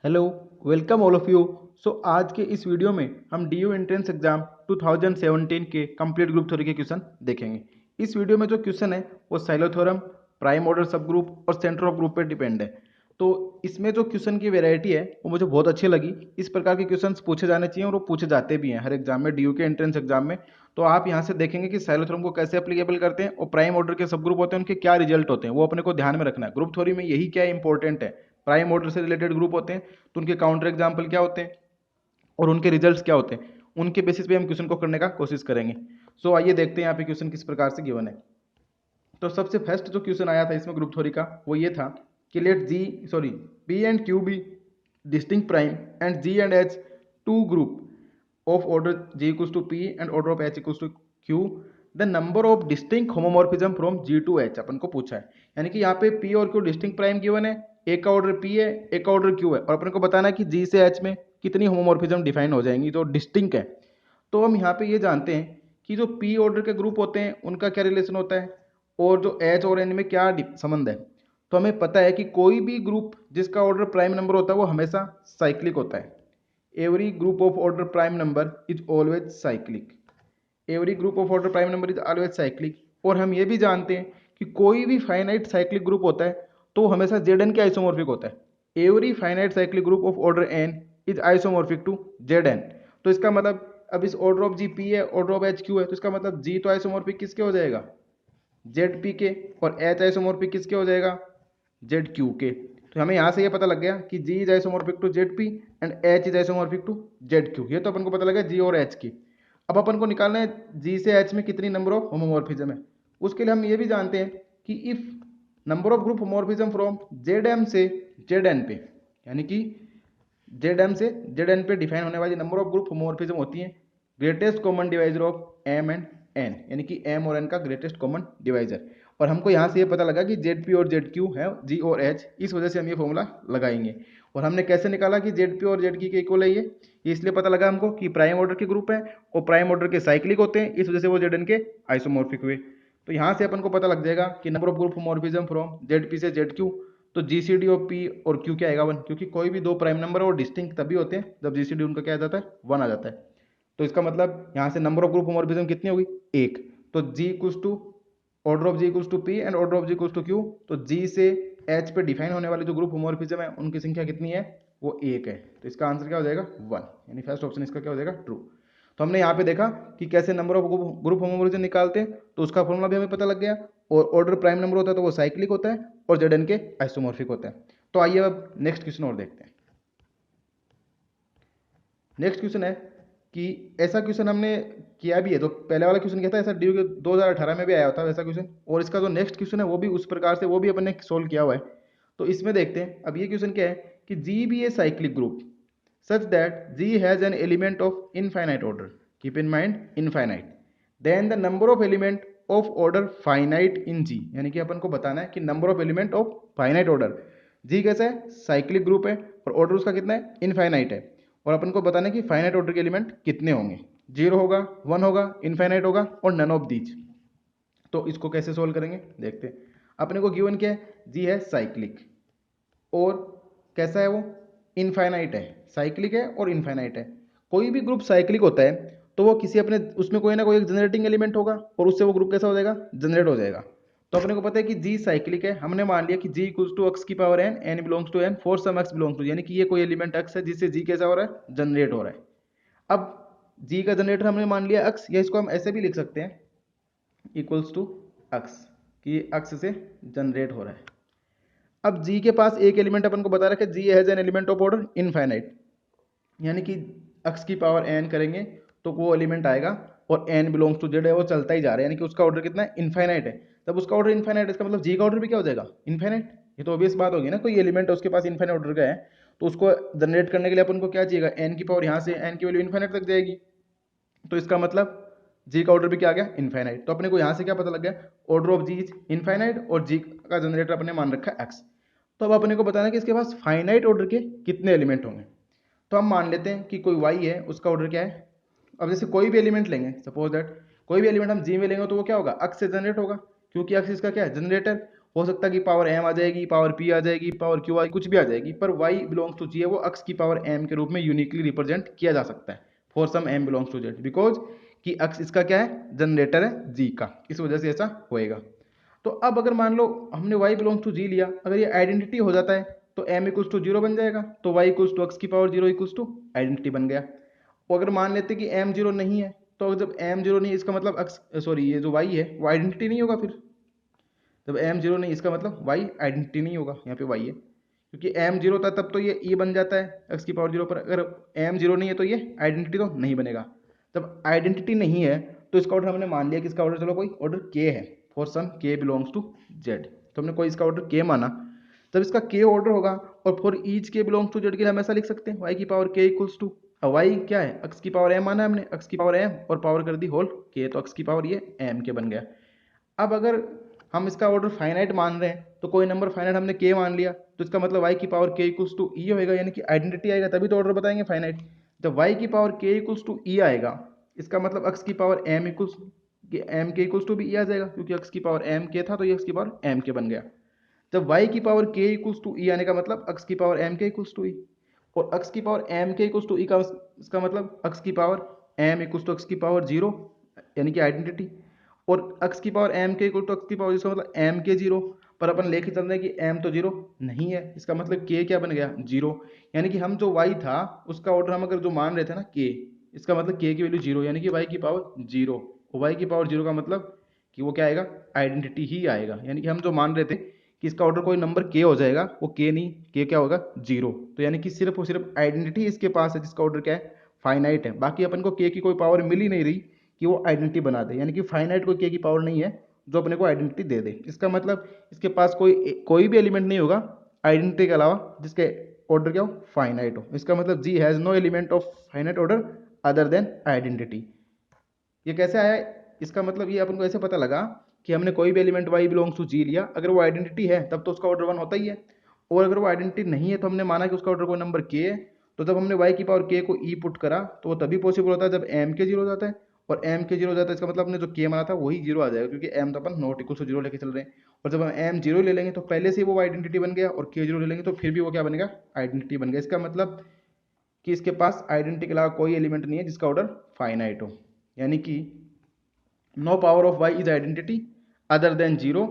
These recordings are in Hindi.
Hello, welcome all of you. आज के इस वीडियो में हम डी यू एंट्रेंस एग्जाम 2017 के कंप्लीट ग्रुप थ्योरी के क्वेश्चन देखेंगे। इस वीडियो में जो क्वेश्चन है वो साइलोथ्योरम, प्राइम ऑर्डर सब ग्रुप और सेंटर ऑफ ग्रुप पे डिपेंड है। तो इसमें जो क्वेश्चन की वैरायटी है वो मुझे बहुत अच्छी लगी। इस प्रकार के क्वेश्चंस पूछे जाने चाहिए और वो पूछे जाते भी हैं हर एग्जाम में, डी यू के एंट्रेंस एग्जाम में। तो आप यहाँ से देखेंगे कि साइलोथ्योरम को कैसे एप्लीकेबल करते हैं और प्राइम ऑर्डर के सब ग्रुप होते हैं उनके क्या रिजल्ट होते हैं, वो अपने को ध्यान में रखना है। ग्रुप थ्योरी में यही क्या इंपॉर्टेंट है, प्राइम ऑर्डर से रिलेटेड ग्रुप होते हैं तो उनके काउंटर एग्जाम्पल क्या होते हैं और उनके रिजल्ट्स क्या होते हैं, उनके बेसिस पे हम क्वेश्चन को करने का कोशिश करेंगे। आइए देखते हैं यहाँ पे क्वेश्चन किस प्रकार से गिवन है। तो सबसे फर्स्ट जो क्वेश्चन आया था इसमें ग्रुप थ्योरी का वो ये था कि let P and Q be distinct prime and G and H two group of order G equals to P and order of H equals to Q, the number of distinct homomorphism from G to H अपन को पूछा है। यानी कि यहाँ पे P और Q डिस्टिंक्ट प्राइम गिवन है, एक का ऑर्डर P है एक का ऑर्डर Q है और अपन को बताना है कि G से H में कितनी होमोमॉर्फिज्म डिफाइन हो जाएंगी जो डिस्टिंक्ट है। तो हम यहाँ पे ये जानते हैं कि जो P ऑर्डर के ग्रुप होते हैं उनका क्या रिलेशन होता है और जो H और N में क्या संबंध है। तो हमें पता है कि कोई भी ग्रुप जिसका ऑर्डर प्राइम नंबर होता है वो हमेशा साइक्लिक होता है। Every group of order prime number is always cyclic. Every group of order prime number is always cyclic. और हम ये भी जानते हैं कि कोई भी फाइनाइट साइक्लिक ग्रुप होता है तो हमेशा Zn के आइसोमॉर्फिक होता है। Every finite cyclic group of order n is isomorphic to Zn. तो इसका मतलब अब इस ऑर्डर ऑफ जी पी है, ऑर्डर ऑफ एच क्यू है, तो इसका मतलब जी तो आइसोमॉर्फिक किसके हो जाएगा, जेड पी के, और एच आइसोमॉर्फिक किसके हो जाएगा, जेड क्यू के। तो हमें यहाँ से ये पता लग गया कि G is isomorphic to Z P and H is isomorphic to Z Q. ये तो अपन को पता लगा जी और एच की। अब अपन को निकालना है जी से एच में कितनी नंबर ऑफ होमोमॉर्फिज्म है। उसके लिए हम ये भी जानते हैं कि if number of group homomorphism from Z M से जेड एन पे, यानी कि जेड एम से जेड एन पे डिफाइन होने वाली नंबर ऑफ ग्रुप होमोमॉर्फिज्म होती है greatest common divisor of M and N, यानी कि एम और एन का ग्रेटेस्ट कॉमन डिवाइजर। और हमको यहाँ से ये पता लगा कि जेड पी और जेड क्यू है जी और एच, इस वजह से हम ये फॉर्मूला लगाएंगे। और हमने कैसे निकाला कि जेड पी और जेड की के इक्वल है ये इसलिए पता लगा हमको कि प्राइम ऑर्डर के ग्रुप है और प्राइम ऑर्डर के साइक्लिक होते हैं, इस वजह से वो जेड एन के आइसोमॉर्फिक हुए। तो यहाँ से अपन को पता लग जाएगा कि number of group homomorphism from Z P से जेड क्यू, तो जीसीडी ऑफ पी और क्यू क्या आएगा 1, क्योंकि कोई भी दो प्राइम नंबर और डिस्टिंक्ट तभी होते हैं जब जीसीडी उनका क्या आ जाता है 1 आ जाता है। तो इसका मतलब यहाँ से नंबर ऑफ ग्रुप होमोमॉर्फिज्म कितनी होगी 1। तो G equals to order of G equals to P and order of G equals to Q, तो जी से एच पे डिफाइन होने वाले जो ग्रुप होमोमॉर्फिज्म है उनकी संख्या कितनी है, वो 1 है। तो इसका आंसर क्या हो जाएगा 1, यानी फर्स्ट ऑप्शन इसका क्या हो जाएगा ट्रू। तो हमने यहाँ पे देखा कि कैसे नंबर ऑफ ग्रुप होमोमॉर्फिज्म निकालते हैं, तो उसका फॉर्मूला भी हमें पता लग गया। और ऑर्डर प्राइम नंबर होता है तो वो साइक्लिक होता है और जेड एन के आइसोमॉर्फिक होता है। तो आइए अब नेक्स्ट क्वेश्चन और देखते हैं। नेक्स्ट क्वेश्चन है कि ऐसा क्वेश्चन हमने किया भी है, तो पहले वाला क्वेश्चन क्या था, ऐसा डी के 2018 में भी आया होता वैसा क्वेश्चन, और इसका जो नेक्स्ट क्वेश्चन है वो भी उस प्रकार से वो भी अपन ने सोल्व किया हुआ है। तो इसमें देखते हैं अब ये क्वेश्चन क्या है कि G be a cyclic group such that G has an element of infinite order. Keep in mind infinite. Then the number of element of order finite in G. यानी कि अपन को बताना है कि number of element of finite order. G कैसा है, साइक्लिक ग्रुप है और ऑर्डर उसका कितना है, इनफाइनाइट है। और अपन को बताना है कि फाइनाइट ऑर्डर के एलिमेंट कितने होंगे, 0 होगा, 1 होगा, इनफाइनाइट होगा और नन ऑफ दीज। तो इसको कैसे सोल्व करेंगे देखते हैं। अपने को गिवन क्या है, जी है साइक्लिक और कैसा है वो, इनफाइनाइट है। साइक्लिक है और इनफाइनाइट है। कोई भी ग्रुप साइक्लिक होता है तो वो किसी अपने उसमें कोई ना कोई एक जनरेटिंग एलिमेंट होगा और उससे वो ग्रुप कैसा हो जाएगा, जनरेट हो जाएगा। तो अपने को पता है कि जी साइक्लिक है, हमने मान लिया कि जी इक्वल्स टू एक्स की power N, N belongs to N, for some X belongs to, यानी कि ये कोई एलिमेंट एक्स है जिससे जी कैसा हो रहा है, जनरेट हो रहा है। अब जी का जनरेटर हमने मान लिया एक्स, या इसको हम ऐसे भी लिख सकते हैं इक्वल्स टू एक्स, कि एक्स से जनरेट हो रहा है। अब जी के पास एक एलिमेंट अपन को बता रखा है, G has an element of order infinite, यानी कि एक्स की पावर एन करेंगे तो वो एलिमेंट आएगा और एन बिलोंग्स टू जेड है, वो चलता ही जा रहा है, यानी कि उसका ऑर्डर कितना है, इनफाइनाइट है। तब उसका ऑर्डर इनफाइनाइट है, इसका मतलब जी का ऑर्डर भी क्या हो जाएगा, इनफाइनाइट। ये तो ऑब्वियस बात होगी ना, कोई एलिमेंट है उसके पास इनफाइनाइट ऑर्डर का है तो उसको जनरेट करने के लिए अपन को क्या चाहिएगा, एन की पावर यहाँ से एन की वैल्यू इनफाइनाइट तक जाएगी। तो इसका मतलब जी का ऑर्डर भी क्या आ गया, इनफाइनाइट। तो अपने को यहाँ से क्या पता लग गया, order of G is infinite और जी का जनरेटर अपने मान रखा है एक्स। तो अब अपने को बताना है कि इसके पास फाइनाइट ऑर्डर के कितने एलिमेंट होंगे। तो हम मान लेते हैं कि कोई y है, उसका ऑर्डर क्या है। अब जैसे कोई भी एलिमेंट लेंगे, सपोज दैट कोई भी एलिमेंट हम जी में लेंगे तो वो क्या होगा, अक्स से जनरेट होगा, क्योंकि अक्स इसका क्या है, जनरेटर। हो सकता है कि पावर m आ जाएगी, पावर p आ जाएगी, पावर q आ, कुछ भी आ जाएगी, पर y बिलोंग्स टू g है वो अक्स की पावर m के रूप में यूनिकली रिप्रेजेंट किया जा सकता है for some m belongs to z, because कि अक्स इसका क्या है, जनरेटर है g का, इस वजह से ऐसा होएगा। तो अब अगर मान लो हमने y बिलोंग्स टू g लिया, अगर ये आइडेंटिटी हो जाता है तो m इक्वल्स टू जीरो बन जाएगा, तो y इक्वल्स टू अक्स की power zero equals to identity बन गया। और अगर मान लेते कि m जीरो नहीं है, तो जब m जीरो नहीं है इसका मतलब अक्स सॉरी ये जो y है वो आइडेंटिटी नहीं होगा। फिर जब m जीरो नहीं इसका मतलब y आइडेंटिटी नहीं होगा, यहाँ पे y है, क्योंकि m जीरो था तब तो ये e बन जाता है x की पावर जीरो पर, अगर m जीरो नहीं है तो ये आइडेंटिटी तो नहीं बनेगा। जब आइडेंटिटी नहीं है तो इसका ऑर्डर हमने मान लिया कि इसका ऑर्डर चलो कोई ऑर्डर k है for some k belongs to z, तो हमने कोई इसका ऑर्डर k माना, तब इसका k ऑर्डर होगा। और for each k belongs to z के लिए हम ऐसा लिख सकते हैं y की power k equals to, y क्या है, x की पावर m माना है हमने, x की पावर m और पावर कर दी होल k, तो x की पावर ये m के बन गया। अब अगर हम इसका ऑर्डर फाइनाइट मान रहे हैं तो कोई नंबर फाइनाइट हमने k मान लिया, तो इसका मतलब y की power k equals to e होएगा, यानी कि आइडेंटिटी आएगा तभी तो ऑर्डर बताएंगे फाइनाइट। जब y की power k equals to e आएगा, इसका मतलब x की पावर m इक्वल्स m के इक्वल्स टू भी e आ जाएगा, क्योंकि x की पावर m k था तो ये x की पावर m के बन गया। जब y की power k equals to e आने का मतलब x की power m k equals to e, और x की power m k equals to e का इसका मतलब x की power m equals to x की पावर जीरो, यानी कि आइडेंटिटी, और x की पावर m के इक्वल टू x की पावर जिसका मतलब m के जीरो, पर अपन लेके चल रहे हैं कि m तो जीरो नहीं है, इसका मतलब k क्या बन गया, जीरो, यानी कि हम जो y था उसका ऑर्डर हम अगर जो मान रहे थे ना k, इसका मतलब k की वैल्यू जीरो, यानी कि y की पावर जीरो, y की पावर जीरो का मतलब कि वो क्या आएगा, आइडेंटिटी ही आएगा, यानी कि हम जो मान रहे थे कि इसका ऑर्डर कोई नंबर k हो जाएगा, वो k नहीं, k क्या होगा, जीरो। तो यानी कि सिर्फ और सिर्फ आइडेंटिटी इसके पास है जिसका ऑर्डर क्या है, फाइनाइट है, बाकी अपन को k की कोई पावर मिल ही नहीं रही कि वो आइडेंटिटी बना दे, यानी कि फाइनाइट कोई k की पावर नहीं है जो अपने को आइडेंटिटी दे दे। इसका मतलब इसके पास कोई भी एलिमेंट नहीं होगा आइडेंटिटी के अलावा जिसके ऑर्डर क्या हो, फाइनाइट हो। इसका मतलब G has no element of finite order other than identity. ये कैसे आया, इसका मतलब ये अपन को ऐसे पता लगा कि हमने कोई भी element y belongs to g लिया, अगर वो आइडेंटिटी है तब तो उसका ऑर्डर वन होता ही है, और अगर वो आइडेंटिटी नहीं है तो हमने माना कि उसका ऑर्डर कोई नंबर k है, तो जब हमने y की पावर k को e पुट करा तो वो तभी पॉसिबल होता है जब m के जीरो हो जाता है, और m के जीरो हो जाता है इसका मतलब हमने जो k माना था वही जीरो आ जाएगा, क्योंकि m तो अपन नॉट इक्वल टू जीरो लेके चल रहे हैं, और जब हम m जीरो ले लेंगे तो पहले से वो आइडेंटिटी बन गया, और k जीरो ले लेंगे तो फिर भी वो क्या बनेगा, आइडेंटिटी बन गया। इसका मतलब कि इसके पास आइडेंटिटी के अलावा कोई एलिमेंट नहीं है जिसका ऑर्डर फाइनाइट हो, यानी कि no power of y is identity other than zero,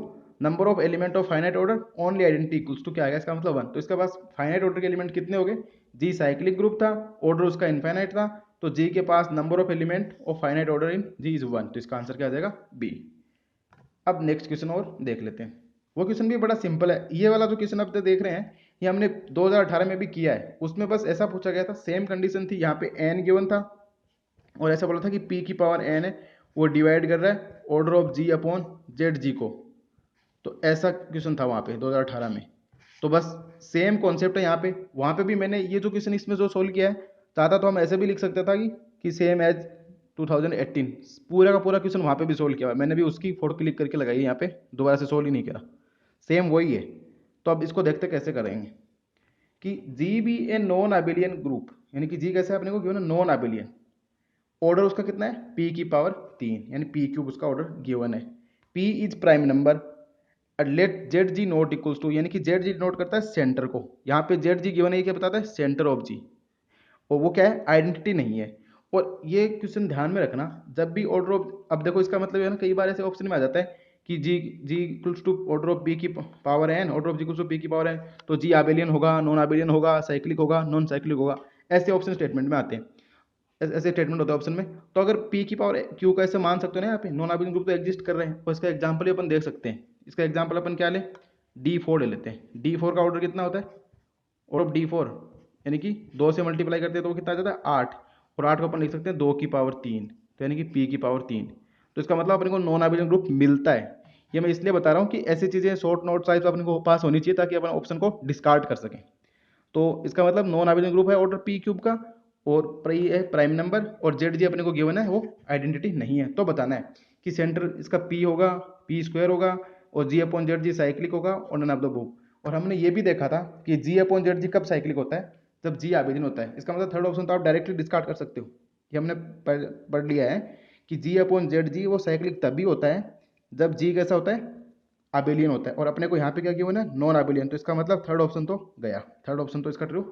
number of element of finite order only identity equals to क्या आएगा, इसका मतलब वन। तो इसके पास फाइनाइट ऑर्डर के एलिमेंट कितने हो गए, जी साइक्लिक ग्रुप था, ऑर्डर उसका इनफाइनाइट था, तो जी के पास number of element of finite order in G is one, तो इसका आंसर क्या आ जाएगा, बी। अब नेक्स्ट क्वेश्चन और देख लेते हैं। वो क्वेश्चन भी बड़ा सिंपल है, ये वाला जो क्वेश्चन आप देख रहे हैं ये हमने 2018 में भी किया है, उसमें बस ऐसा पूछा गया था, सेम कंडीशन थी, यहाँ पे n गिवन था और ऐसा बोला था कि p की पावर n है, वो डिवाइड कर रहा है order of g upon Z G को, तो ऐसा क्वेश्चन था वहाँ पे 2018 में। तो बस सेम कॉन्सेप्ट है यहाँ पे, वहाँ पे भी मैंने ये जो क्वेश्चन इसमें जो सोल्व किया है, चाहता तो हम ऐसे भी लिख सकते था कि सेम एज 2018, पूरा का पूरा क्वेश्चन वहाँ पे भी सोल्व किया हुआ है, मैंने भी उसकी फोटो क्लिक करके लगाई है यहाँ पे, दोबारा से सोल्व ही नहीं करा, सेम वही है। तो अब इसको देखते कैसे करेंगे कि G be a non abelian group, यानी कि जी कैसे अपने को गिवन है, नॉन अबिलियन, ऑर्डर उसका कितना है, p की पावर 3, यानी p क्यूब उसका ऑर्डर गिवन है, p is prime number, let Z G not equals to, यानी कि जेड जी नोट करता है सेंटर को, यहाँ पे जेड जी गिवन है, ये क्या बताता है, सेंटर ऑफ जी, और वो क्या है, आइडेंटिटी नहीं है। और ये क्वेश्चन ध्यान में रखना, जब भी ऑर्डर ऑफ, अब देखो इसका मतलब है ना, कई बार ऐसे ऑप्शन में आ जाता है कि G equals to order of P की power N, order of G equals to P की पावर एन, तो जी आबेलियन होगा, नॉन आबेलियन होगा, साइक्लिक होगा, नॉन साइक्लिक होगा, ऐसे ऑप्शन स्टेटमेंट में आते हैं, ऐसे स्टेटमेंट होता है ऑप्शन में। तो अगर p की पावर q का ऐसे मान सकते हो ना, यहाँ पे नॉन आबिलियन ग्रुप तो एग्जिस्ट कर रहे हैं, और इसका एग्जांपल ही अपन देख सकते हैं। इसका एग्जांपल अपन क्या ले, d4 ले लेते हैं। d4 का ऑर्डर कितना होता है, और ऑफ d4 यानी कि 2 से मल्टीप्लाई करते हैं तो वो कितना आ जाता है, 8, और 8 को अपन लिख सकते हैं 2 की पावर 3, तो यानी कि p की पावर 3। तो इसका मतलब अपने को नॉन आबिलियन ग्रुप मिलता है। ये मैं इसलिए बता रहा हूँ कि ऐसी चीज़ें शॉर्ट नोट साइज अपने को पास होनी चाहिए ताकि अपन ऑप्शन को डिस्कार्ड कर सकें। तो इसका मतलब नॉन आबिलियन ग्रुप है ऑर्डर p क्यूब का, और प्री है प्राइम नंबर, और जेड जी अपने को गिवन है वो आइडेंटिटी नहीं है। तो बताना है कि सेंटर इसका p होगा, p स्क्वायर होगा, और g upon Z G cyclic होगा, और नन ऑफ द अबव। और हमने ये भी देखा था कि g अपॉन जेड जी कब साइक्लिक होता है, जब g आबेलियन होता है। इसका मतलब थर्ड ऑप्शन तो आप डायरेक्टली डिस्कार्ड कर सकते हो, ये हमने पढ़ लिया है कि g अपॉन जेड जी वो साइक्लिक तभी होता है जब g कैसा होता है, आबेलियन होता है, और अपने को यहाँ पे क्या गिवन है, नॉन आबेलियन। तो इसका मतलब थर्ड ऑप्शन तो गया, थर्ड ऑप्शन तो इसका ट्रू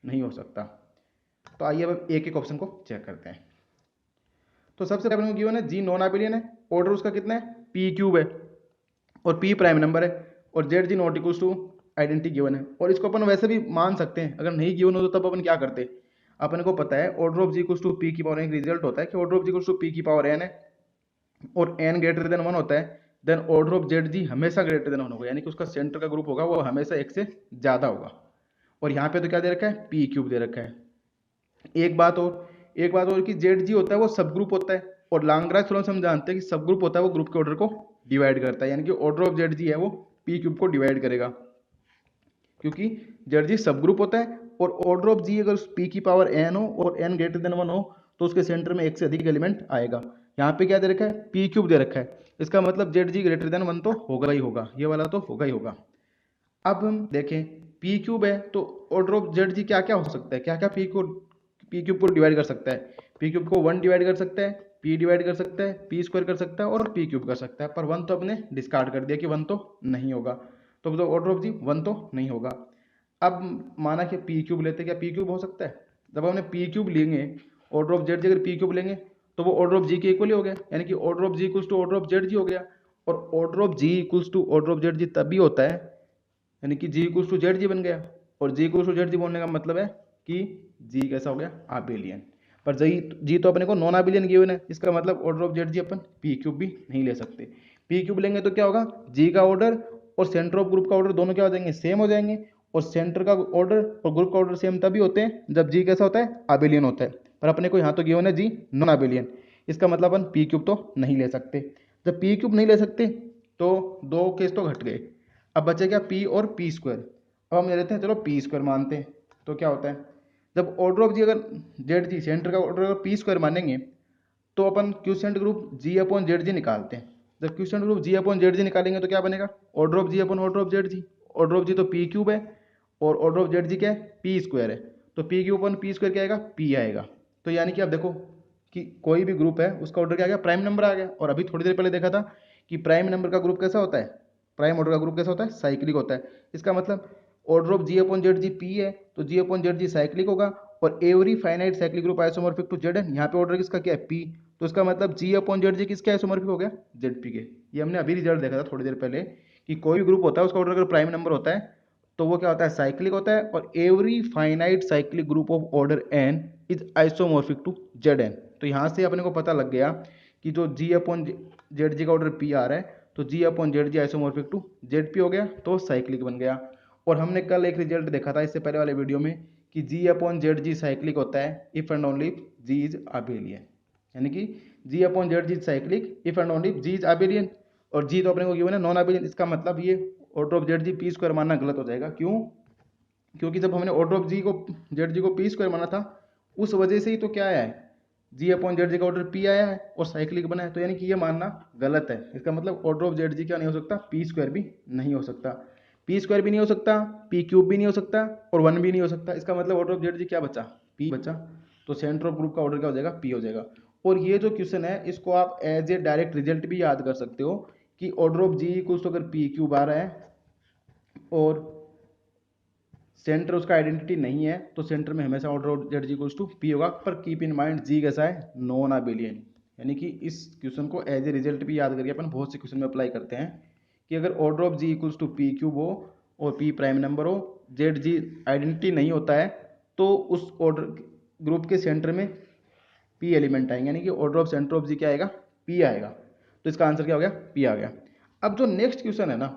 नहीं हो सकता। तो आइए अब एक एक ऑप्शन को चेक करते हैं। तो सबसे पहले अपने को गिवन है जी नॉन आबेलियन है, ऑर्डर उसका कितना है, पी क्यूब है, और पी प्राइम नंबर है, और Z G not equals to identity given है। और इसको अपन वैसे भी मान सकते हैं, अगर नहीं गिवन हो तो तब अपन क्या करते, अपन को पता है order of G equals to P की पावर एन, रिजल्ट होता है कि order of G equals to P की पावर एन है, और एन ग्रेटर देन 1 होता है, then order of Z G हमेशा ग्रेटर देन 1 होगा, यानी कि उसका सेंटर का ग्रुप होगा वो हमेशा एक से ज्यादा होगा। और यहाँ पे तो क्या दे रखा है, पी क्यूब दे रखा है। एक बात और कि जेड जी होता है वो सब ग्रुप होता है, और लैग्रेंज थ्योरम से हम जानते हैं कि सब ग्रुप होता है वो ग्रुप के ऑर्डर को डिवाइड करता है, यानी कि ऑर्डर ऑफ जेड जी है वो पी क्यूब को डिवाइड करेगा, क्योंकि जेड जी सब ग्रुप होता है। और ऑर्डर ऑफ जी अगर पी की पावर एन हो और एन ग्रेटर देन 1 हो तो उसके सेंटर में एक से अधिक एलिमेंट आएगा। यहाँ पे क्या दे रखा है, पी क्यूब दे रखा है, इसका मतलब जेड जी ग्रेटर देन 1 तो होगा ही होगा, ये वाला तो होगा ही होगा। अब हम देखें पी क्यूब है तो ऑर्डर ऑफ जेड जी क्या क्या हो सकता है, क्या क्या पी क्यूब को डिवाइड कर सकता है। पी क्यूब को 1 डिवाइड कर सकता है, पी डिवाइड कर सकता है, पी स्क्वायर कर सकता है, और पी क्यूब कर सकता है। पर 1 तो अपने डिस्कार्ड कर दिया कि 1 तो नहीं होगा, तो ऑर्डर ऑफ जी 1 तो नहीं होगा। अब माना कि पी क्यूब लेते, क्या पी क्यूब हो सकता है, जब हमने पी क्यूब लेंगे ऑर्डर ऑफ जेड जी, अगर पी क्यूब लेंगे तो वो ऑर्डर ऑफ जी के इक्वल ही हो गया, यानी कि order of G equals to order of Z G हो गया। और order of G equals to order of Z G तभी होता है, यानी कि G equals to Z G बन गया, और G equals to Z G बोलने का मतलब है कि जी कैसा हो गया, आबेलियन। पर जी तो अपने को नॉन आबेलियन गिवन है, इसका मतलब ऑर्डर ऑफ जेड जी अपन पी क्यूब भी नहीं ले सकते। पी क्यूब लेंगे तो क्या होगा, जी का ऑर्डर और सेंटर ऑफ ग्रुप का ऑर्डर दोनों क्या हो जाएंगे, सेम हो जाएंगे। और सेंटर का ऑर्डर और ग्रुप का ऑर्डर सेम तभी होते हैं जब जी कैसा होता है, आबेलियन होता है। पर अपने को यहाँ तो गिवन है जी नॉन आबेलियन, इसका मतलब अपन पी क्यूब तो नहीं ले सकते। जब पी क्यूब नहीं ले सकते तो दो केस तो घट गए, अब बचे क्या, पी और पी स्क्वायर। अब हम ले लेते हैं, चलो पी स्क्वायर मानते हैं, तो क्या होता है, जब ऑर्डर ऑफ जी अगर जेड जी सेंटर का ऑर्डर अगर पी स्क्वायर मानेंगे तो अपन quotient group G upon Z G निकालते हैं। जब quotient group G upon Z G निकालेंगे तो क्या बनेगा, order of G upon order of Z G. Order of G तो पी क्यूब है, और ऑर्डर ऑफ जेड जी क्या है, पी स्क्वायर है, तो P cube upon P square क्या आएगा, पी आएगा। तो यानी कि अब देखो कि कोई भी ग्रुप है उसका ऑर्डर क्या आ गया, प्राइम नंबर आ गया। और अभी थोड़ी देर पहले देखा था कि प्राइम नंबर का ग्रुप कैसा होता है, प्राइम ऑर्डर का ग्रुप कैसा होता है, साइक्लिक होता है। इसका मतलब order of G upon Z G P है, तो G upon Z G cyclic होगा, और every finite cyclic group isomorphic to Z है। यहाँ पे ऑर्डर किसका क्या है, पी, तो इसका मतलब जी अपॉन जेड जी किसके आइसोमॉर्फिक हो गया, जेड पी के। ये हमने अभी रिजल्ट देखा था थोड़ी देर पहले कि कोई भी ग्रुप होता है उसका ऑर्डर अगर प्राइम नंबर होता है तो वो क्या होता है, साइक्लिक होता है, और every finite cyclic group of order N is isomorphic to Z N. तो यहाँ से अपने को पता लग गया कि जो जी अपॉन जेड जी का ऑर्डर पी आ रहा है तो G upon Z G isomorphic to Z P हो गया, तो साइक्लिक बन गया। और हमने कल एक रिजल्ट देखा था इससे पहले वाले वीडियो में कि G upon Z G cyclic होता है if and only G is abelian, यानी कि G upon Z G cyclic if and only G is abelian. और जी तो अपने को गिवन है नॉन आबेलियन, इसका मतलब ये order of Z G P square मानना गलत हो जाएगा। क्यों, क्योंकि जब हमने ऑर्डर ऑफ जी को जेड जी को पी स्क्वायर माना था उस वजह से ही तो क्या आया है, जी अपॉन जेड जी का ऑर्डर पी आया है और साइक्लिक बना है, तो यानी कि ये मानना गलत है। इसका मतलब ऑर्डर ऑफ जेड जी क्या नहीं हो सकता, पी स्क्वायर भी नहीं हो सकता, पी स्क्वायर भी नहीं हो सकता, पी क्यूब भी नहीं हो सकता, और 1 भी नहीं हो सकता। इसका मतलब ऑर्डर ऑफ जेड जी क्या बचा, पी बचा, तो सेंटर ऑफ ग्रुप का ऑर्डर क्या हो जाएगा, पी हो जाएगा। और ये जो क्वेश्चन है इसको आप एज ए डायरेक्ट रिजल्ट भी याद कर सकते हो कि ऑर्डर ऑफ जी इक्वल्स तो अगर पी क्यूब आ रहा है और सेंटर उसका आइडेंटिटी नहीं है तो सेंटर में हमेशा order of Z G equals to P होगा। पर कीप इन माइंड जी कैसा है, नॉन आबेलियन, यानी कि इस क्वेश्चन को एज ए रिजल्ट भी याद करके अपन बहुत से क्वेश्चन में अप्लाई करते हैं कि अगर order of G equals to P cube हो और पी प्राइम नंबर हो, जेड जी आइडेंटिटी नहीं होता है, तो उस ऑर्डर ग्रुप के सेंटर में पी एलिमेंट आएंगे, यानी कि order of center of G क्या आएगा, पी आएगा। तो इसका आंसर क्या हो गया, पी आ गया। अब जो नेक्स्ट क्वेश्चन है ना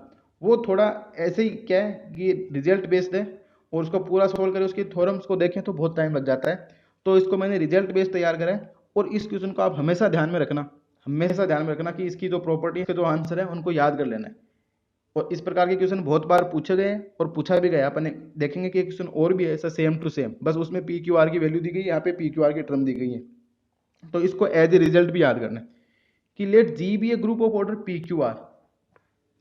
वो थोड़ा ऐसे ही क्या है कि रिजल्ट बेस्ड है, और उसको पूरा सोल्व करें उसके थ्योरम्स को देखें तो बहुत टाइम लग जाता है। तो इसको मैंने रिजल्ट बेस्ड तैयार करा है, और इस क्वेश्चन को आप हमेशा ध्यान में रखना, हमेशा ध्यान में रखना कि इसकी जो प्रॉपर्टी के जो आंसर है उनको याद कर लेना है। और इस प्रकार के क्वेश्चन बहुत बार पूछे गए और पूछा भी गया, अपन देखेंगे कि क्वेश्चन और भी है ऐसा सेम टू सेम, बस उसमें पी क्यू आर की वैल्यू दी गई है, यहाँ पे पी क्यू आर की टर्म दी गई है। तो इसको एज ए रिजल्ट भी याद करना है कि let G be a group of order P Q R.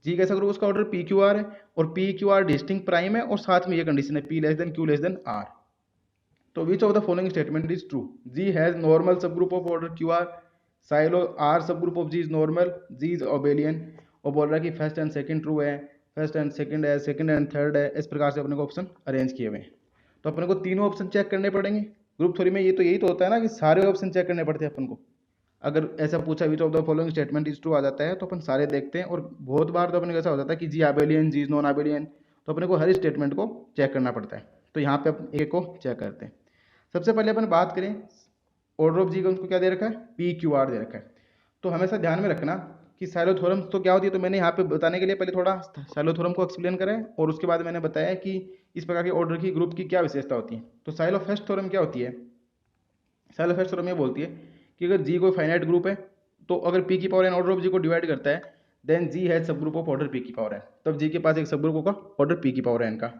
G कैसा ग्रुप, उसका ऑर्डर पी क्यू आर है और P Q R distinct prime है, और साथ में ये कंडीशन है P less than Q less than R. तो which of the following statement is true, G has normal sub group of order Q R, Sylow R सब group of G is normal, G is ऑबेलियन, और बोल रहा है कि फर्स्ट एंड सेकंड ट्रू है, फर्स्ट एंड सेकंड है, सेकंड एंड थर्ड है, इस प्रकार से अपने को ऑप्शन अरेंज किए हुए हैं। तो अपने को तीनों ऑप्शन चेक करने पड़ेंगे। ग्रुप थ्योरी में ये तो यही तो होता है ना कि सारे ऑप्शन चेक करने पड़ते हैं अपन को। अगर ऐसा पूछा which of the following statement is true आ जाता है तो अपन सारे देखते हैं, और बहुत बार तो अपने को ऐसा हो जाता है कि जी आबेलियन, जी इज नॉन आबेलियन, तो अपने को हर स्टेटमेंट को चेक करना पड़ता है। तो यहाँ पे अपन एक को चेक करते हैं। सबसे पहले अपन बात करें ऑर्डर ऑफ जी का, उनको क्या दे रखा है, पी क्यू आर दे रखा है। तो हमेशा ध्यान में रखना कि साइलोथोरम तो क्या होती है, तो मैंने यहाँ पे बताने के लिए पहले थोड़ा साइलोथोरम को एक्सप्लेन करें और उसके बाद मैंने बताया कि इस प्रकार के ऑर्डर की ग्रुप की क्या विशेषता होती है। तो साइलोफेस्ट थ्योरम क्या होती है, साइलोफेस्ट थ्योरम ये बोलती है कि अगर जी कोई फाइनाइट ग्रुप है तो अगर पी की power N order of G को डिवाइड करता है देन जी हैज सब ग्रुप ऑफ ऑर्डर पी की पावर एन, तब जी के पास एक सब ग्रुप होगा ऑर्डर पी की पावर एन का।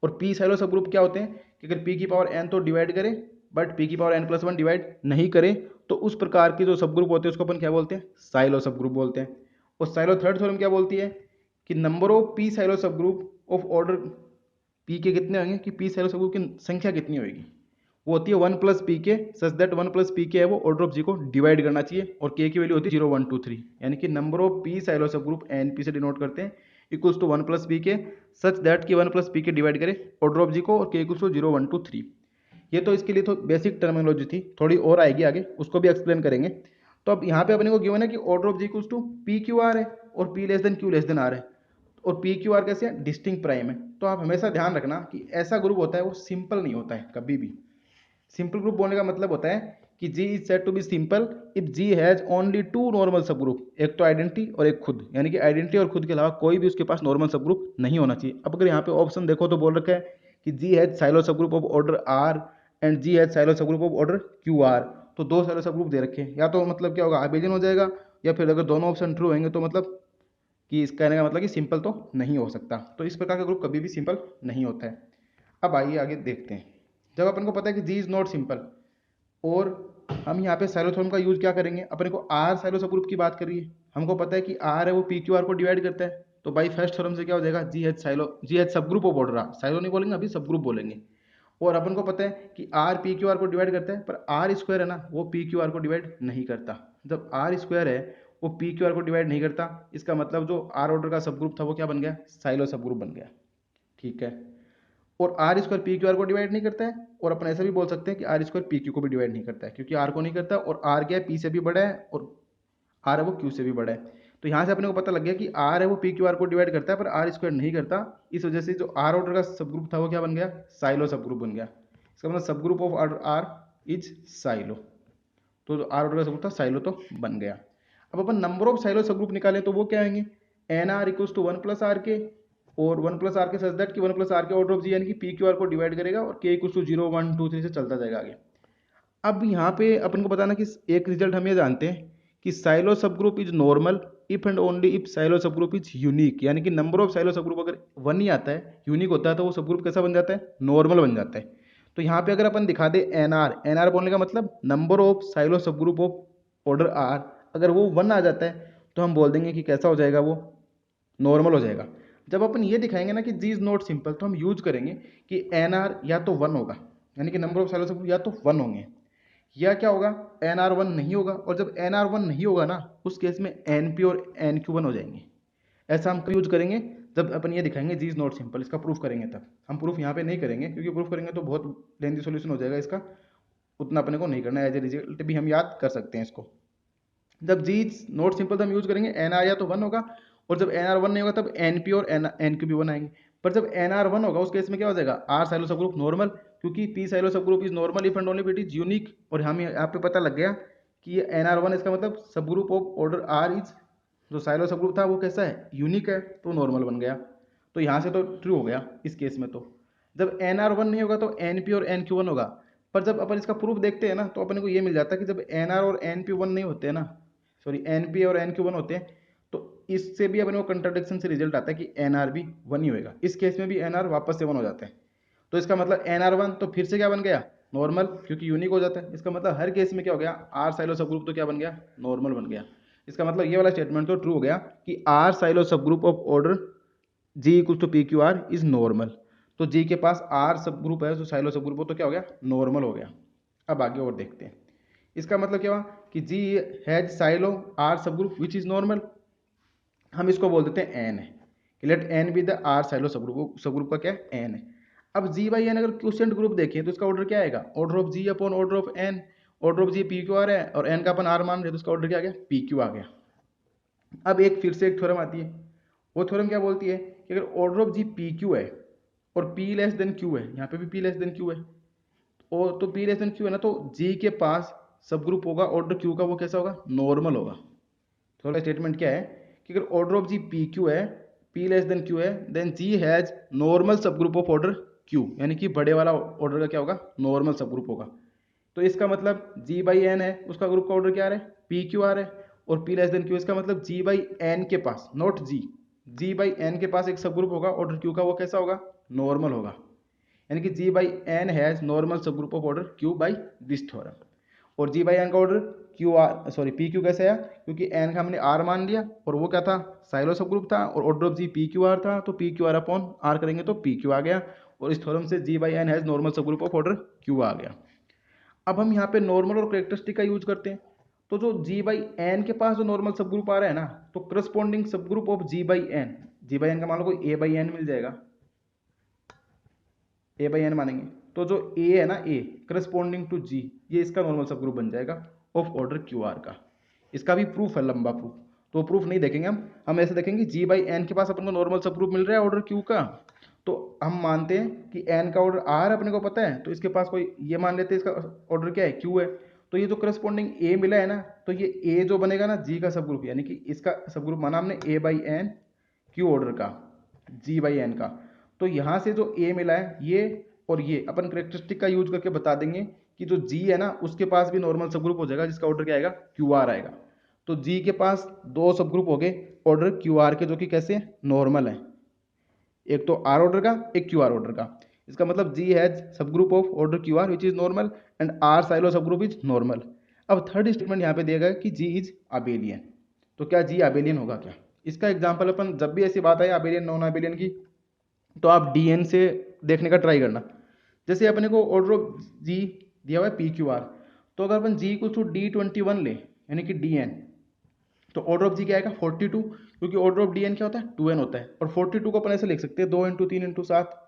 और पी साइलो सब ग्रुप क्या होते हैं कि अगर पी की पावर एन तो डिवाइड करे बट पी की power N plus one divide नहीं करे, तो उस प्रकार के जो सब ग्रुप होते हैं उसको अपन क्या बोलते हैं, साइलो सब ग्रुप बोलते हैं। और साइलो थर्ड थ्योरम क्या बोलती है कि नंबर ऑफ पी साइलो सब ग्रुप ऑफ ऑर्डर पी के कितने होंगे, कि पी साइलो सब ग्रुप की संख्या कितनी होगी, वो होती है one plus P K, such that one plus P के है वो ऑर्डर ऑफ जी को डिवाइड करना चाहिए, और के की वैल्यू होती है 0 1 2 3, यानी कि नंबर ऑफ पी साइलो सब ग्रुप एन पी से डिनोट करते हैं equals to one plus P K, such that कि one plus P K divide करे ऑर्डर ऑफ जी को, और के इक्वल्स टू 0 1 2 3। ये तो इसके लिए तो बेसिक टर्मिनोलॉजी थी, थोड़ी और आएगी आगे, उसको भी एक्सप्लेन करेंगे। तो अब यहाँ पे अपने को गिवन है कि order of G equals to P Q R है और P less than Q less than R है, और पी क्यू आर कैसे है, डिस्टिंक्ट प्राइम है। तो आप हमेशा ध्यान रखना कि ऐसा ग्रुप होता है वो सिंपल नहीं होता है कभी भी। सिंपल ग्रुप बोलने का मतलब होता है कि G is said to be simple if G has only two normal sub group, एक तो आइडेंटिटी और एक खुद, यानी कि आइडेंटिटी और खुद के अलावा कोई भी उसके पास नॉर्मल सब ग्रुप नहीं होना चाहिए। अब अगर यहाँ पे ऑप्शन देखो तो बोल रखा है कि जी हैज साइलो सब group of order R and G has Sylow सब group of order Q R, तो दो साइलो सब ग्रुप दे रखे हैं, या तो मतलब क्या होगा आबेलियन हो जाएगा, या फिर अगर दोनों ऑप्शन ट्रू होंगे तो मतलब कि इसका कहने का मतलब कि सिंपल तो नहीं हो सकता। तो इस प्रकार का ग्रुप कभी भी सिंपल नहीं होता है। अब आइए आगे देखते हैं। जब अपन को पता है कि जी इज नॉट सिंपल, और हम यहाँ पे साइलोथोरम का यूज क्या करेंगे, अपने को आर साइलो सब ग्रुप की बात करिए, हमको पता है कि आर है वो पी क्यू आर को डिवाइड करता है, तो बाई फर्स्ट थ्योरम से क्या हो जाएगा, जी एच सब group of order R, Sylow नहीं बोलेंगे अभी, सब ग्रुप बोलेंगे। और अपन को पता है कि आर पी क्यू आर को डिवाइड करता है, पर आर स्क्वायर है ना वो पी क्यू आर को डिवाइड नहीं करता। जब आर स्क्वायर है वो पी क्यू आर को डिवाइड नहीं करता, इसका मतलब जो आर ऑर्डर का सब ग्रुप था वो क्या बन गया, साइलो सब ग्रुप बन गया। ठीक है, और R square P Q R को डिवाइड नहीं करता है, और अपन ऐसा भी बोल सकते हैं कि आर स्क्वायर पी क्यू को भी डिवाइड नहीं करता है, क्योंकि आर को नहीं करता, और आर क्या है पी से भी बड़ा है और आर है वो क्यू से भी बड़ा है। तो यहाँ से अपने को पता लग गया कि आर है वो पी क्यू आर को डिवाइड करता है पर आर स्क्वायर नहीं करता, इस वजह से जो आर ऑर्डर का सब ग्रुप था वो क्या बन गया, साइलो सब ग्रुप बन गया। इसका मतलब सब group of order R is Sylow, तो जो आर ऑर्डर का सब ग्रुप था साइलो तो बन गया। अब अपन नंबर ऑफ साइलो सब ग्रुप निकालें तो वो क्या आएंगे, N R equals to one plus R K, और one plus R K such that कि one plus R K order of G यानी कि पी क्यू आर को डिवाइड करेगा, और के इक्वल्स टू 0 1 2 3 से चलता जाएगा आगे। अब यहाँ पे अपन को बताना कि एक रिजल्ट हम ये जानते हैं कि साइलो सब group is normal if and only if silo सब ग्रुप इज यूनिक, यानी कि नंबर ऑफ साइलो सब ग्रुप अगर वन ही आता है, यूनिक होता है, तो वो सब ग्रुप कैसा बन जाता है, नॉर्मल बन जाता है। तो यहाँ पे अगर अपन दिखा दे एन आर बोलने का मतलब नंबर ऑफ साइलो सब ग्रुप ऑफ ऑर्डर आर, अगर वो वन आ जाता है तो हम बोल देंगे कि कैसा हो जाएगा, वो नॉर्मल हो जाएगा। जब अपन ये दिखाएंगे ना कि जी इज नॉट सिंपल, तो हम यूज करेंगे कि एन आर या तो वन होगा, यानी कि नंबर ऑफ साइलो सब ग्रुप या तो वन होंगे, या क्या होगा एन आर वन नहीं होगा, और जब एन आर वन नहीं होगा ना उस केस में एन पी और एन क्यू वन हो जाएंगे। ऐसा हम यूज करेंगे जब अपन ये दिखाएंगे जी इज नॉट सिंपल, इसका प्रूफ करेंगे। तब हम प्रूफ यहाँ पे नहीं करेंगे क्योंकि प्रूफ करेंगे तो बहुत लेंथी सॉल्यूशन हो जाएगा इसका, उतना अपने को नहीं करना है, एज ए रिजल्ट भी हम याद कर सकते हैं इसको। जब जी इज नॉट सिंपल तो हम यूज करेंगे एन आर या तो वन होगा, और जब एन आर वन नहीं होगा तब एन पी और एन क्यू भी वन आएंगे। पर जब एन आर वन होगा उस केस में क्या हो जाएगा, आर साइलो सब ग्रुप नॉर्मल, क्योंकि पी साइलो सब group is normal if and only it is unique, और हमें यहाँ पे पता लग गया कि ये एन आर वन इसका मतलब सब group of order R is, जो साइलो सब ग्रुप था वो कैसा है, यूनिक है, तो नॉर्मल बन गया। तो यहाँ से तो ट्रू हो गया इस केस में। तो जब एन आर वन नहीं होगा तो एन पी और एन क्यू वन होगा, पर जब अपन इसका प्रूफ देखते हैं ना तो अपने को ये मिल जाता है कि जब एन आर और एन पी वन नहीं होते हैं ना, सॉरी एन पी और एन क्यू वन होते हैं, तो इससे भी अपने को कंट्राडिक्शन से रिजल्ट आता है कि एन आर भी वन ही होगा। इस केस में भी एन आर वापस से वन हो जाता है, तो इसका मतलब एन आर वन तो फिर से क्या बन गया, नॉर्मल, क्योंकि यूनिक हो जाता है। इसका मतलब हर केस में क्या हो गया, आर साइलो सब ग्रुप तो क्या बन गया, नॉर्मल बन गया। इसका मतलब ये वाला स्टेटमेंट तो ट्रू हो गया कि आर साइलो सब group of order G equal to P Q R is normal. तो जी के पास आर सब ग्रुप है, जो साइलो सब ग्रुप हो, तो क्या हो गया, नॉर्मल हो गया। अब आगे और देखते हैं। इसका मतलब क्या हुआ कि जी हैज साइलो आर सब ग्रुप विच इज नॉर्मल। हम इसको बोल देते हैं एन है, let N be the R Sylow सब ग्रुप का क्या है, एन है। अब जी बाई एन अगर क्वोशिएंट ग्रुप देखें तो इसका ऑर्डर क्या आएगा, order of G upon order of N. Order of G P Q R है और एन का अपन आर मान रहे तो इसका ऑर्डर क्या आ गया, पी क्यू आ गया। अब एक फिर से एक थ्योरम आती है, वो थ्योरम क्या बोलती है कि अगर order of G P Q है और पी लेस देन क्यू है, यहाँ पे भी पी लेस देन क्यू है, और तो पी लेस देन क्यू है ना, तो जी के पास सब ग्रुप होगा ऑर्डर क्यू का, वो कैसा होगा, नॉर्मल होगा। थोड़ा स्टेटमेंट क्या है कि अगर order of G P Q है, पी लेस देन क्यू है, then ji has normal sub group of order Q, यानी कि बड़े वाला ऑर्डर का क्या होगा, नॉर्मल सब ग्रुप होगा। तो इसका मतलब जी बाई एन है, उसका ग्रुप का ऑर्डर क्या आ रहा है, पी क्यू आ रहा है, और पी लेस देन क्यू, इसका मतलब जी बाई एन के पास, not G, G by N के पास एक सब ग्रुप होगा ऑर्डर क्यू का, वो कैसा होगा, नॉर्मल होगा। यानी कि जी by N has normal sub group of order Q by this theorem. और जी बाई एन का order Q are sorry P Q कैसे आया, क्योंकि एन का हमने आर मान लिया और वो क्या था, साइलो सब ग्रुप था, और order of G P Q R था, तो P Q R upon R करेंगे तो पी क्यू आ गया, और इस थ्योरम से जी by N has normal sub group of order Q आ गया। अब हम यहाँ पे नॉर्मल और कैरेक्टरिस्टिक का यूज करते हैं, तो जो जी बाई एन के पास जो नॉर्मल सब ग्रुप आ रहा है ना, तो करस्पॉन्डिंग सब group of G by N, G by N का मान लो कोई ए बाई एन मिल जाएगा, ए बाई एन मानेंगे, तो जो ए है ना, ए करस्पॉन्डिंग टू जी, ये इसका नॉर्मल सब ग्रुप बन जाएगा ऑफ ऑर्डर क्यू आर का। इसका भी प्रूफ है, लंबा प्रूफ, तो प्रूफ नहीं देखेंगे हम ऐसे देखेंगे जी बाई एन के पास अपन को नॉर्मल सब ग्रुप मिल रहा है ऑर्डर क्यू का, तो हम मानते हैं कि एन का ऑर्डर आर अपने को पता है, तो इसके पास कोई ये मान लेते हैं इसका ऑर्डर क्या है, क्यू है, तो ये जो करस्पॉन्डिंग ए मिला है ना, तो ये ए जो बनेगा ना जी का सब ग्रुप, यानी कि इसका सब ग्रुप माना हमने ए बाई एन क्यू ऑर्डर का, जी बाई एन का। तो यहाँ से जो ए मिला है ये और ये अपन करेक्टरिस्टिक का यूज करके बता देंगे कि जो जी है ना उसके पास भी नॉर्मल सब ग्रुप हो जाएगा, जिसका ऑर्डर क्या आएगा, क्यू आर आएगा। तो जी के पास दो सब ग्रुप हो गए ऑर्डर क्यू आर के, जो कि कैसे नॉर्मल है, एक तो आर ऑर्डर का, एक क्यू आर ऑर्डर का। इसका मतलब जी हैज सब group of order Q R which is normal and R Sylow सब ग्रुप इज नॉर्मल। अब थर्ड स्टेटमेंट यहाँ पे दिया गया कि जी इज अबेलियन, तो क्या जी अबेलियन होगा क्या, इसका एग्जाम्पल अपन जब भी ऐसी बात आए अबेलियन नॉन अबेलियन की, तो आप डीएन से देखने का ट्राई करना। जैसे अपने को ऑर्डर ऑफ जी दिया हुआ है पी क्यू आर, तो अगर अपन जी को टू D21 ले, यानी कि डी एन, तो ऑर्डर ऑफ जी क्या आएगा 42, क्योंकि ऑर्डर ऑफ डी एन क्या होता है 2n होता है, और 42 को अपन ऐसे लिख सकते हैं 2 इंटू 3 इंटू 7,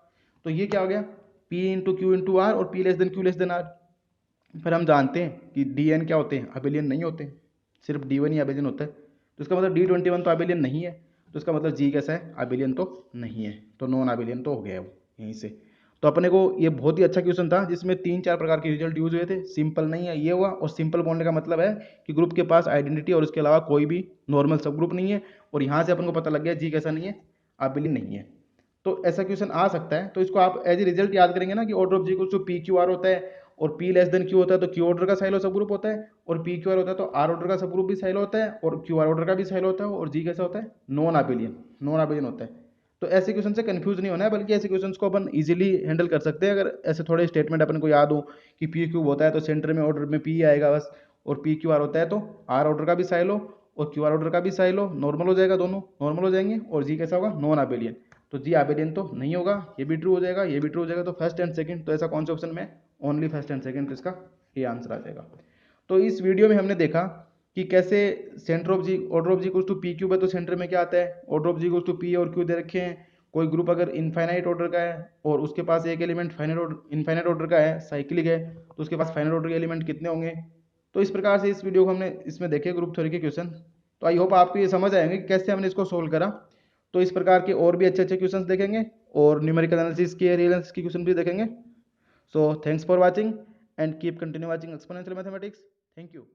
तो ये क्या हो गया p into Q into R, और p लेस देन आर। फिर हम जानते हैं कि डी एन क्या होते हैं, अबेलियन नहीं होते, सिर्फ D1 ही अबेलियन होता है, तो इसका मतलब D21 तो अबेलियन नहीं है, तो इसका मतलब जी कैसा है, अबेलियन तो नहीं है, तो नॉन अबेलियन तो हो गया वो यहीं से। तो अपने को ये बहुत ही अच्छा क्वेश्चन था जिसमें 3-4 प्रकार के रिजल्ट यूज हुए थे, सिंपल नहीं है ये हुआ, और सिंपल बोलने का मतलब है कि ग्रुप के पास आइडेंटिटी और उसके अलावा कोई भी नॉर्मल सब ग्रुप नहीं है, और यहाँ से अपन को पता लग गया जी कैसा नहीं है, अबेलियन नहीं है। तो ऐसा क्वेश्चन आ सकता है, तो इसको आप एज ए रिजल्ट याद करेंगे ना कि ऑर्डर ऑफ जी को पी क्यू आर होता है, और P लेस देन क्यू होता है तो क्यू ऑर्डर का साइलो सब ग्रुप होता है, और पी क्यू आर होता है तो आर ऑर्डर का सब ग्रुप भी साइलो होता है, और क्यू आर ऑर्डर का भी साइलो होता है, और जी कैसा होता है, नॉन अबेलियन होता है। तो ऐसे क्वेश्चन से कंफ्यूज नहीं होना है, बल्कि ऐसे क्वेश्चंस को अपन इजीली हैंडल कर सकते हैं अगर ऐसे थोड़े स्टेटमेंट अपन को याद हो कि पी क्यूब होता है तो सेंटर में ऑर्डर में पी आएगा बस, और पी क्यू आर होता है तो आर ऑर्डर का भी साइलो और क्यू आर ऑर्डर का भी साइलो, नॉर्मल हो जाएगा, दोनों नॉर्मल हो जाएंगे, और जी कैसा होगा, नॉन अबेलियन। तो जी अबेलियन तो नहीं होगा, ये भी ट्रू हो जाएगा, ये भी ट्रू हो जाएगा, तो फर्स्ट एंड सेकंड, तो ऐसा कौन सा ऑप्शन में, ओनली फर्स्ट एंड सेकंड, तो इसका ये आंसर आ जाएगा। तो इस वीडियो में हमने देखा कि कैसे centre of G, order of G equals to P cube है तो सेंटर में क्या आता है, order of G equals to P और क्यू दे रखे हैं। कोई ग्रुप अगर इनफाइनाइट ऑर्डर का है और उसके पास एक एलिमेंट इनफाइनाइट ऑर्डर का है, साइक्लिक है, तो उसके पास फाइनाइट ऑर्डर के एलिमेंट कितने होंगे। तो इस प्रकार से इस वीडियो को हमने इसमें देखे ग्रुप थ्योरी के क्वेश्चन। तो आई होप आपको ये समझ आएंगे कि कैसे हमने इसको सोल्व करा। तो इस प्रकार के और भी अच्छे अच्छे क्वेश्चन देखेंगे, और न्यूमेरिकल एनालिसिस के, रियल एनालिसिस के क्वेश्चन भी देखेंगे। So thanks for watching and keep continue watching exponential mathematics. Thank you.